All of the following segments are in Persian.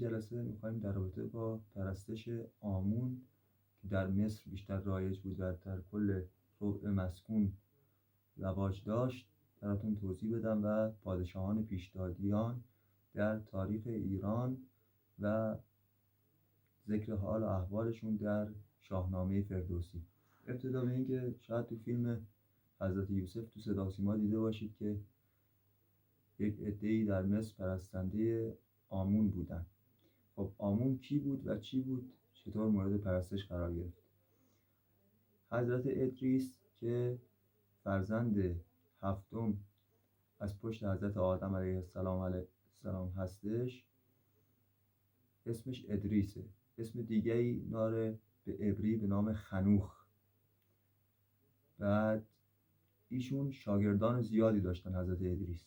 جلسه میخوایم در رابطه با پرستش آمون که در مصر بیشتر رایج بود و در کل ربع مسکون رواج داشت براتون توضیح بدم و پادشاهان پیشدادیان در تاریخ ایران و ذکر حال و احوالشون در شاهنامه فردوسی. ابتدا به این که شاید تو فیلم حضرت یوسف تو صدا و سیما دیده باشید که یک عده‌ای در مصر پرستنده آمون بودن. خب آمون کی بود و چی بود؟ چطور مورد پرستش قرار گرفت؟ حضرت ادریس که فرزند هفتم از پشت حضرت آدم علیه السلام هستش، اسمش ادریسه. اسم دیگه‌ای داره به عبری به نام خنوخ. بعد ایشون شاگردان زیادی داشتن حضرت ادریس.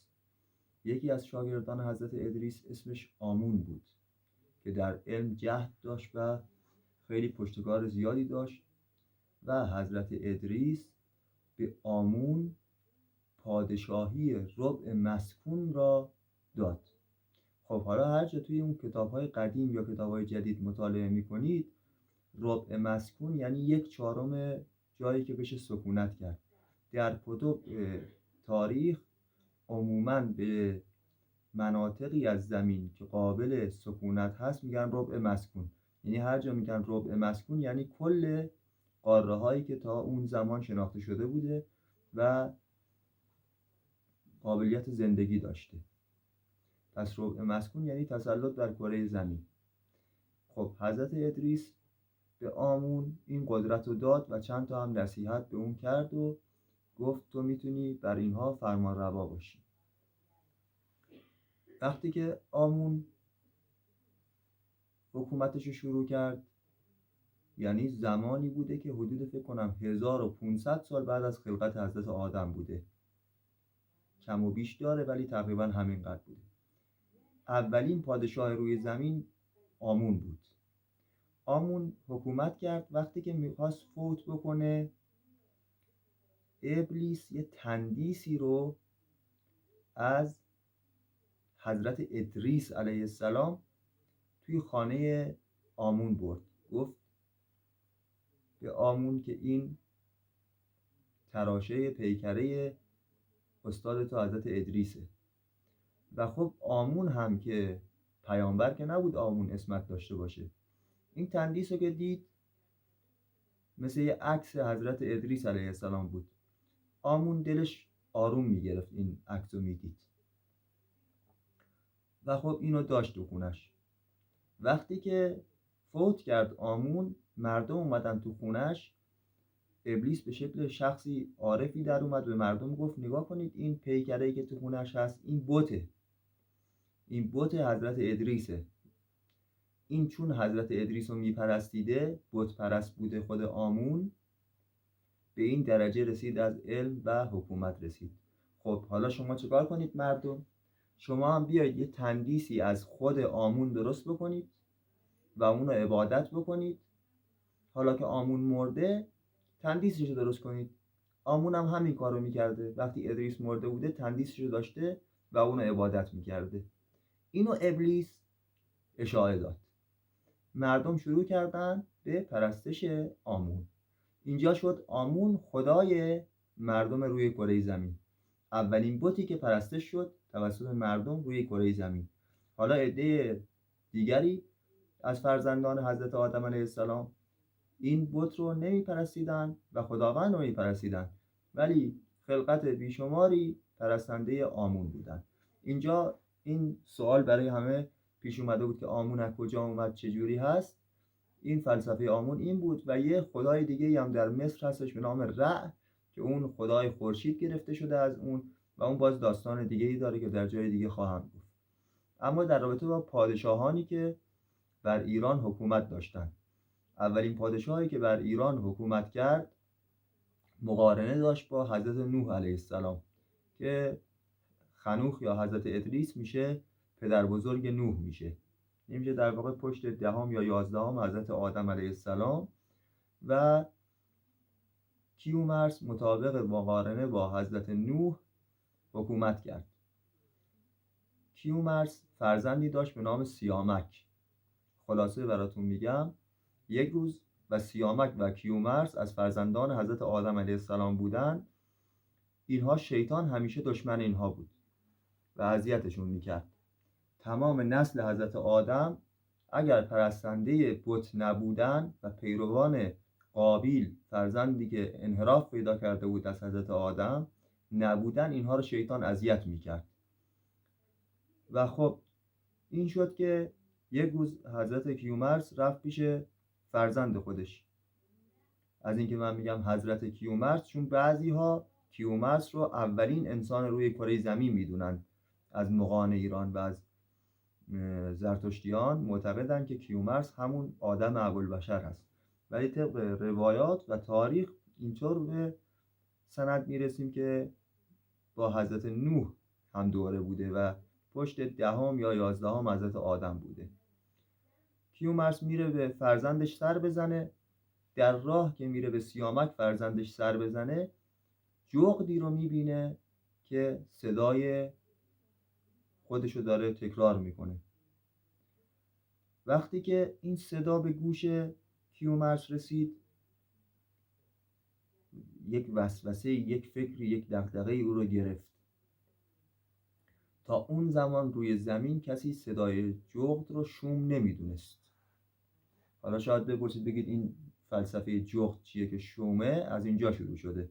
یکی از شاگردان حضرت ادریس اسمش آمون بود که در علم جهد داشت و خیلی پشتکار زیادی داشت و حضرت ادریس به آمون پادشاهی ربع مسکون را داد. خب حالا هر جا توی اون کتاب‌های قدیم یا کتاب‌های جدید مطالعه می‌کنید، ربع مسکون یعنی 1/4 جایی که بشه سکونت کرد. در کتب تاریخ عموماً به مناطقی از زمین که قابل سکونت هست میگن ربع مسکون. یعنی هر جا میگن ربع مسکون یعنی کل قاره هایی که تا اون زمان شناخته شده بوده و قابلیت زندگی داشته. پس ربع مسکون یعنی تسلط بر کره زمین. خب حضرت ادریس به آمون این قدرت رو داد و چند تا هم نصیحت به اون کرد و گفت تو میتونی بر اینها فرمان روا باشی. وقتی که آمون حکومتش رو شروع کرد، یعنی زمانی بوده که حدود فکر کنم 1500 سال بعد از خلقت حضرت آدم بوده. کم و بیش داره ولی تقریبا همینقدر بوده. اولین پادشاه روی زمین آمون بود. آمون حکومت کرد. وقتی که میخواست فوت بکنه، ابلیس یه تندیسی رو از حضرت ادریس علیه السلام توی خانه آمون برد. گفت به آمون که این تراشه پیکره استاد تو حضرت ادریسه. و خب آمون هم که پیامبر که نبود آمون اسمت داشته باشه. این تندیس رو که دید مثل یه عکس حضرت ادریس علیه السلام بود. آمون دلش آروم میگرفت این عکس رو میدید و خب اینو داشت تو خونش. وقتی که فوت کرد آمون، مردم اومدن تو خونش. ابلیس به شکل شخصی عارفی در اومد به مردم گفت نگاه کنید این پیکره‌ای که تو خونش هست این بته. این بت حضرت ادریسه. این چون حضرت ادریس رو میپرستیده، بت پرست بوده خود آمون، به این درجه رسید از علم و حکومت رسید. خب حالا شما چیکار کنید مردم؟ شما هم بیایید یه تندیسی از خود آمون درست بکنید و اون رو عبادت بکنید. حالا که آمون مرده تندیسش رو درست کنید. آمون هم همین کار رو میکرده. وقتی ادریس مرده بوده تندیسش رو داشته و اون رو عبادت میکرده. اینو ابلیس اشاعه داد. مردم شروع کردن به پرستش آمون. اینجا شد آمون خدای مردم روی کره زمین. اولین بتی که پرستش شد توسط مردم روی کره زمین. حالا عده دیگری از فرزندان حضرت آدم علیه السلام این بت رو نمی پرستیدن و خداوند رو می پرستیدن، ولی خلقت بیشماری پرستنده آمون بودن. اینجا این سوال برای همه پیش اومده بود که آمون از کجا اومد، چجوری هست. این فلسفه آمون این بود و یه خدای دیگه هم در مصر هستش به نام رع که اون خدای خورشید گرفته شده از اون و اون باز داستان دیگه ای داره که در جای دیگه خواهم گفت. اما در رابطه با پادشاهانی که بر ایران حکومت داشتن، اولین پادشاهی که بر ایران حکومت کرد مقارنه داشت با حضرت نوح علیه السلام که خنوخ یا حضرت ادریس میشه پدر بزرگ نوح میشه. میشه در واقع پشت 10 یا 11 حضرت آدم علیه السلام و کیومرث مطابق مقارنه با حضرت نوح حکومت کرد. کیومرث فرزندی داشت به نام سیامک خلاصه براتون میگم. یک روز و سیامک و کیومرث از فرزندان حضرت آدم علیه السلام بودن. اینها شیطان همیشه دشمن اینها بود و اذیتشون میکرد. تمام نسل حضرت آدم اگر پرستنده بت نبودن و پیروان قابیل، فرزندی که انحراف پیدا کرده بود از حضرت آدم نبودن، اینها رو شیطان اذیت میکرد. و خب این شد که یک روز حضرت کیومرث رفت پیش فرزند خودش. از اینکه من میگم حضرت کیومرث چون بعضی ها کیومرث رو اولین انسان روی کره زمین میدونن. از مغان ایران و از زرتشتیان معتقدن که کیومرث همون آدم ابوالبشر هست، ولی طبق روایات و تاریخ اینطور به سند میرسیم که با حضرت نوح هم دوره بوده و پشت 10 یا 11 حضرت آدم بوده. کیومرث میره به فرزندش سر بزنه. در راه که میره به سیامک فرزندش سر بزنه، جغدی رو میبینه که صدای خودشو داره تکرار میکنه. وقتی که این صدا به گوش کیومرث رسید، یک وسوسه، یک فکری، یک دغدغه او رو گرفت. تا اون زمان روی زمین کسی صدای جغد رو شوم نمیدونست. حالا شاید بپرسید بگید این فلسفه جغد چیه که شومه؟ از اینجا شروع شده.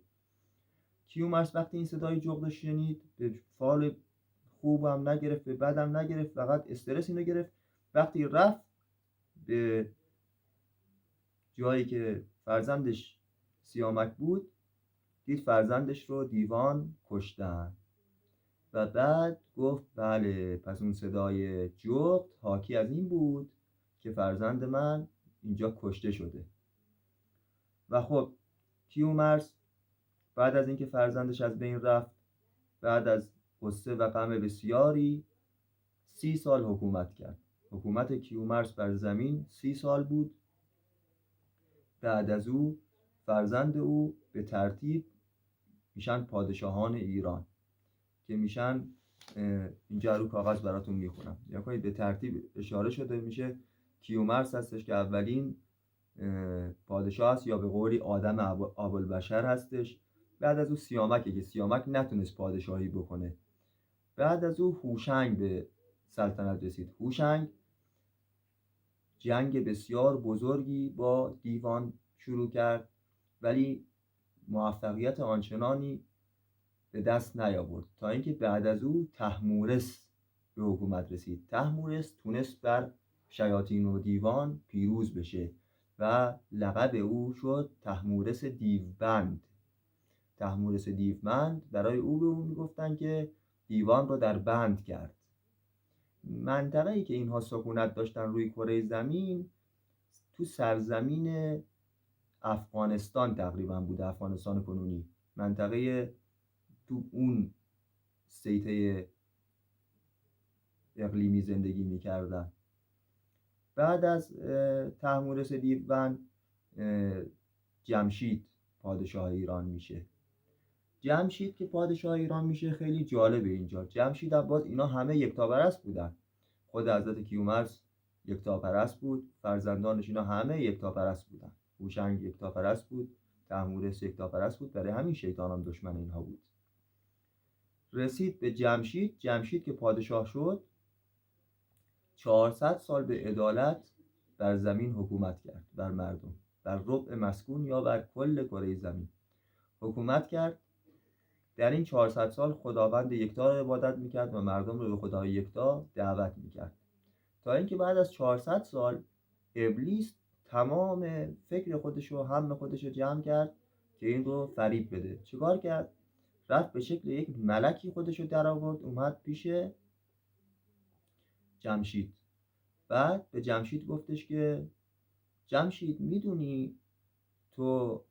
کیومرث وقتی این صدای جغد رو شنید، به فال خوبم نگرفت، به بدم نگرفت، فقط استرس اینو گرفت. وقتی رفت به جایی که فرزندش سیامک بود، دید فرزندش رو دیوان کشتن و بعد گفت بله، پس اون صدای جغد حاکی از این بود که فرزند من اینجا کشته شده. و خب کیومرث بعد از اینکه فرزندش از بین رفت، بعد از غصه و غم بسیاری 30 سال حکومت کرد. حکومت کیومرث بر زمین 30 سال بود. بعد از او فرزند او به ترتیب میشن پادشاهان ایران که میشن، اینجا رو کاغذ براتون میخونم، یا کنید به ترتیب اشاره شده میشه. کیومرث هستش که اولین پادشاه است، یا به قولی آدم ابوالبشر هستش. بعد از او سیامکه که سیامک نتونست پادشاهی بکنه. بعد از او هوشنگ به سلطنت رسید. هوشنگ جنگ بسیار بزرگی با دیوان شروع کرد، ولی موفقیت آنچنانی به دست نیاورد، تا اینکه بعد از او طهمورث به حکومت رسید. طهمورث تونست بر شیاطین و دیوان پیروز بشه و لقب او شد طهمورث دیوبند. طهمورث دیوبند، برای او به اون میگفتن که دیوان رو در بند کرد. منطقه‌ای که اینها سکونت داشتن روی کره زمین تو سرزمین افغانستان تقریبا بوده، افغانستان کنونی، منطقه تو اون سیطه اقلیمی زندگی میکردن. بعد از طهمورث دیوبند جمشید پادشاه ایران میشه. جمشید که پادشاه ایران میشه خیلی جالبه اینجا. جمشید عباس اینا همه یکتاپرست بودن. خود حضرت کیومرث یکتاپرست بود، فرزندانش اینا همه یکتاپرست بودن. هوشنگ یکتاپرست بود، طهمورث یکتاپرست بود، برای همین شیطان هم دشمن اینها بود. رسید به جمشید. جمشید که پادشاه شد 400 سال به عدالت بر زمین حکومت کرد، بر مردم، بر ربع مسکون یا بر کل کره زمین حکومت کرد. در این 400 سال خداوند یکتا را عبادت میکرد و مردم رو به خدای یکتا دعوت میکرد، تا اینکه بعد از 400 سال ابلیس تمام فکر خودش و هم خودش رو جمع کرد که این رو فریب بده. چیکار کرد؟ رفت به شکل یک ملکی خودش رو در آورد، اومد پیش جمشید. بعد به جمشید گفتش که جمشید، میدونی تو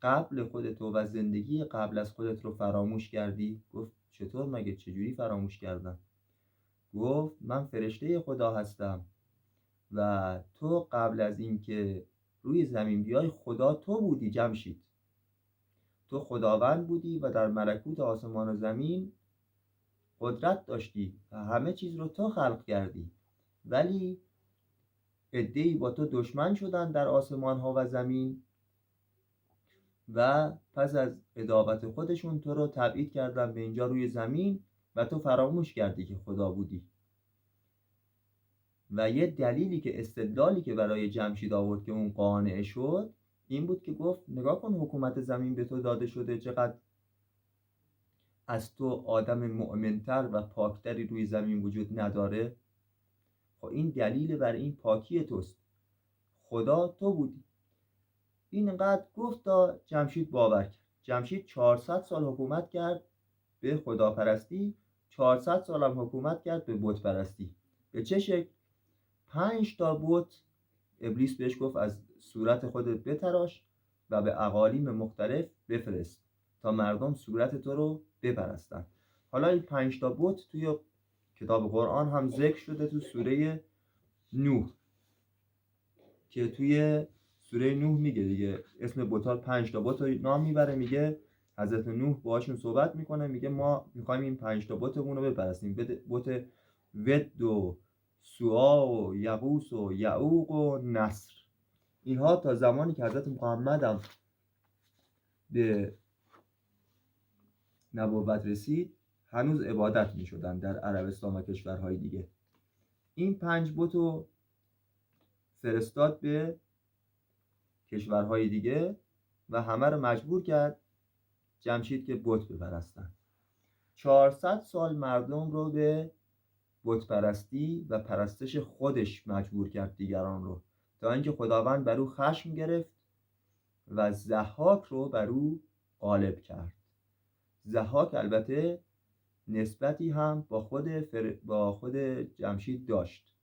قبل خودت و زندگی قبل از خودت رو فراموش کردی؟ گفت چطور مگه؟ چجوری فراموش کردم؟ گفت من فرشته خدا هستم و تو قبل از این که روی زمین بیای خدا تو بودی جمشید. تو خداوند بودی و در ملکوت آسمان و زمین قدرت داشتی و همه چیز رو تو خلق کردی، ولی عده‌ای با تو دشمن شدن در آسمان ها و زمین و پس از عداوت خودشون تو رو تبعید کردن به اینجا روی زمین و تو فراموش کردی که خدا بودی. و یه دلیلی که استدلالی که برای جمشید آورد که اون قانع شد این بود که گفت نگاه کن حکومت زمین به تو داده شده، چقدر از تو آدم مؤمنتر و پاکتری روی زمین وجود نداره. خب این دلیل بر این پاکی توست، خدا تو بودی. اینقدر گفت تا جمشید باور کرد. جمشید 400 سال حکومت کرد به خداپرستی، 400 سال هم حکومت کرد به بت پرستی. به چه شکل؟ 5 تا بت ابلیس بهش گفت از صورت خودت بتراش و به اقالیم مختلف بفرست تا مردم صورت تو رو بپرستن. حالا این 5 تا بت توی کتاب قرآن هم ذکر شده تو سوره نوح که توی سوره نوح میگه دیگه اسم بت‌ها 5 تا بت رو نام میبره، میگه حضرت نوح باهاشون صحبت میکنه، میگه ما میخوایم این 5 تا بتمون رو بپرستیم، بت ود و سوا و یغوث و یعوق و نصر. اینها تا زمانی که حضرت محمد هم به نبوت رسید هنوز عبادت میشدن در عربستان و کشورهای دیگه. این 5 بت رو فرستاد به کشورهای دیگه و همه رو مجبور کرد جمشید که بت بپرستن. 400 سال مردم رو به بت پرستی و پرستش خودش مجبور کرد دیگران رو، تا اینکه خداوند بر او خشم گرفت و ضحاک رو بر او غالب کرد. ضحاک البته نسبتی هم با خود جمشید داشت.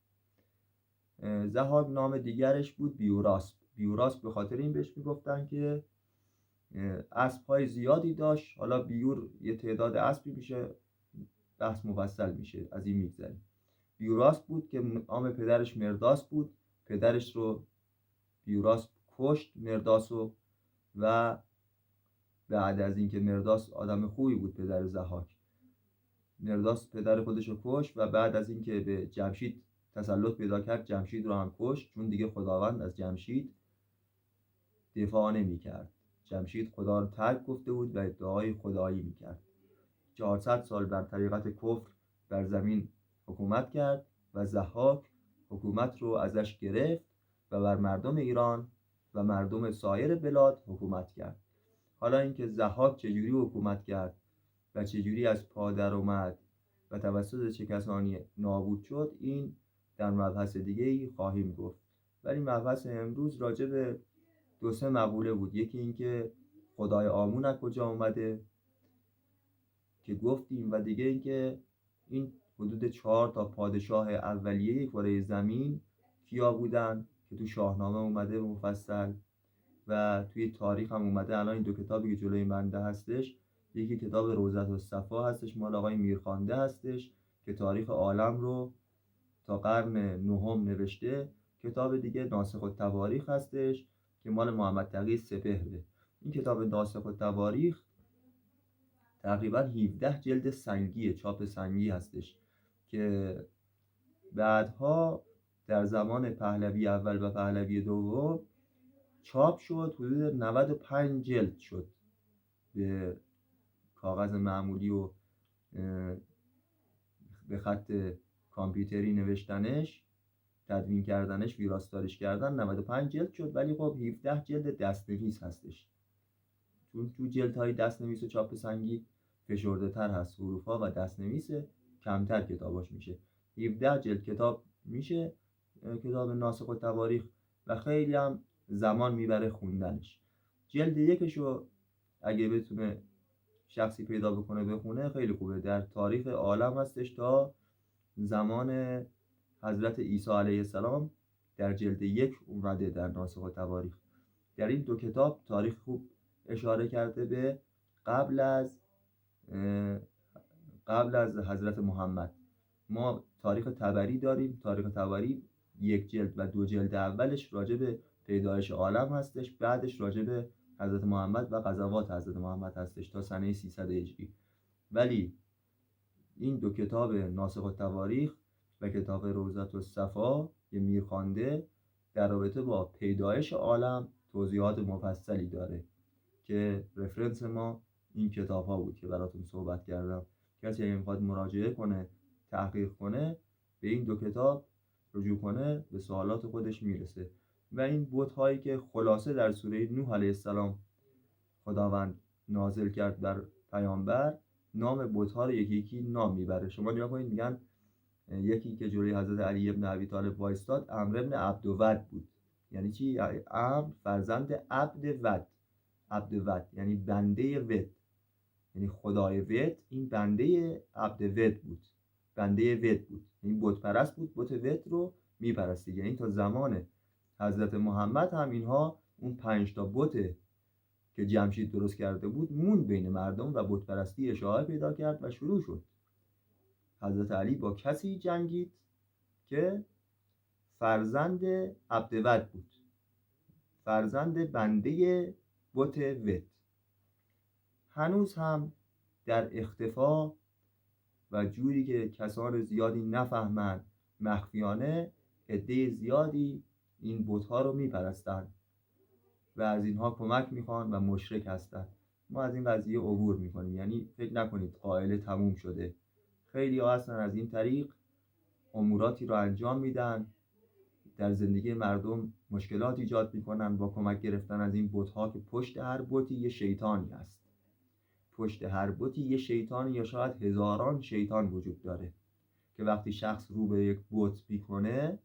ضحاک نام دیگرش بود بیوراسپ. بیوراسپ به خاطر این بهش میگفتن که اسب‌های زیادی داشت. حالا بیور یه تعداد اسبی میشه، بحث مفصل میشه، از این میگذریم. بیوراسپ بود که نام پدرش مرداس بود. پدرش رو بیوراسپ کشت مرداسو و بعد از اینکه مرداس آدم خوبی بود، پدر ضحاک، مرداس پدر خودش رو کشت و بعد از اینکه به جمشید تسلط پیدا کرد جمشید رو هم کشت، چون دیگه خداوند از جمشید دفاع نمی کرد. جمشید خدا رو ترک گفته بود و ادعای خدایی می کرد. 400 سال بر طریقت کفر بر زمین حکومت کرد و ضحاک حکومت رو ازش گرفت و بر مردم ایران و مردم سایر بلاد حکومت کرد. حالا اینکه ضحاک چجوری حکومت کرد و چجوری از پادر اومد و توسط چه کسانی نابود شد، این در مبحث دیگه‌ای خواهیم گفت. ولی مبحث امروز راجع به 2-3 مقوله بود. یکی اینکه خدای آمون از کجا اومده که گفتیم، و دیگه اینکه این حدود 4 تا پادشاه اولیه کره زمین کیا بودن که تو شاهنامه اومده مفصل و توی تاریخ هم اومده. الان این 2 کتابی که جلوی بنده هستش، یکی کتاب روضة الصفا هستش مال آقای میرخوانده هستش که تاریخ عالم رو تا قرن 9 نوشته. کتاب دیگه ناسخ التواریخ هستش که مال محمد تقی سپهره. این کتاب ناسخ التواریخ تقریبا 17 جلد سنگیه، چاپ سنگی هستش که بعدها در زمان پهلوی اول و پهلوی دوم چاپ شد. حدود 95 جلد شد به کاغذ معمولی و به خط کامپیوتری نوشتنش، تدوین کردنش، ویراستاریش کردن. 95 جلد شد، ولی خب 17 جلد دستنویس هستش، چون تو جلدهای دستنویس و چاپ سنگی فشرده تر هست، حروفا و دستنویس کمتر کتاباش میشه. 17 جلد کتاب میشه کتاب ناسخ التواریخ و خیلی هم زمان میبره خوندنش. جلد یکشو اگه بتونه شخصی پیدا بکنه بخونه خیلی خوبه. در تاریخ عالم هستش تا زمان حضرت عیسی علیه السلام در جلد 1 اومده در ناسخ التواریخ. در این 2 کتاب تاریخ خوب اشاره کرده به قبل از حضرت محمد. ما تاریخ طبری داریم. تاریخ طبری 1 جلد و 2 جلد اولش راجع به پیدایش عالم هستش، بعدش راجع به حضرت محمد و غزوات حضرت محمد هستش تا سنه 300 هجری. ولی این 2 کتاب ناسخ التواریخ و کتاب روضة الصفا میرخوانده در رابطه با پیدایش عالم توضیحات مفصلی داره که رفرنس ما این کتاب ها بود که براتون صحبت کردم. کسی اگه میخواد مراجعه کنه، تحقیق کنه، به این 2 کتاب رجوع کنه به سوالات خودش میرسه. و این بت هایی که خلاصه در سوره نوح علیه السلام خداوند نازل کرد بر پیامبر، نام بت ها رو یکی یکی نام میبره. شما نگاه کنید، میگن یکی که جلوی حضرت علی ابن ابی طالب وایستاد عمرو ابن عبدود بود. یعنی چی؟ عمرو فرزند عبدود یعنی بنده ود، یعنی خدای ود این بنده عبدود بود، بنده ود بود، این بت پرست بود، بت ود رو میپرستید. یعنی تا زمان حضرت محمد هم اینها اون 5 تا بت که جمشید درست کرده بود موند بین مردم و بت پرستی اشاعه پیدا کرد و شروع شد. حضرت علی با کسی جنگید که فرزند عبدود بود، فرزند بنده بت ود. هنوز هم در اختفا و جوری که کسان زیادی نفهمند، مخفیانه عده زیادی این بت‌ها رو میپرستند و از اینها کمک میخوان و مشرک هستند. ما از این قضیه عبور میکنیم، یعنی فکر نکنید قائله تموم شده. خیلی ها هستن از این طریق اموراتی رو انجام میدن، در زندگی مردم مشکلات ایجاد میکنن با کمک گرفتن از این بت‌ها که پشت هر بتی یه شیطانی هست. پشت هر بتی یه شیطان یا شاید هزاران شیطان وجود داره که وقتی شخص رو به یک بت میکنه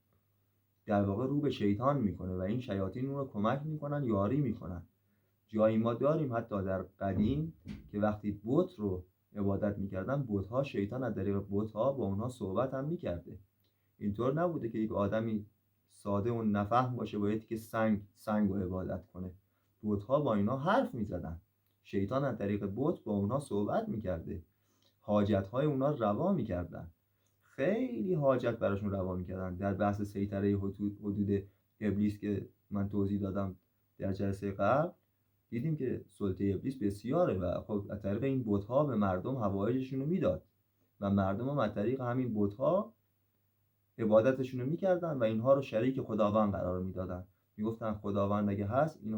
در واقع رو به شیطان میکنه و این شیاطین اون رو کمک میکنن، یاری میکنن. جایی ما داریم حتی در قدیم که وقتی بت رو عبادت میکردن، بت‌ها، شیطان از طریق بت‌ها با اونها صحبت هم میکرده. اینطور نبوده که یک آدمی ساده و نفهم باشه باید که سنگ رو عبادت کنه. بت‌ها با اینا حرف میزدن، شیطان از طریق بت با اونها صحبت میکرده، حاجت‌های اونها روا میکردن، خیلی حاجت براشون روا میکردن. در بحث سیطره حدود ابلیس که من توضیح دادم در جلسه قبل، دیدیم که سلطه ابلیس بسیاره و خب از طریق این بت‌ها به مردم حوایجشون رو میداد و مردم هم از طریق همین بت‌ها عبادتشون رو میکردن و اینها رو شریک خداوند قرار میدادن. میگفتن خداوند اگه هست اینها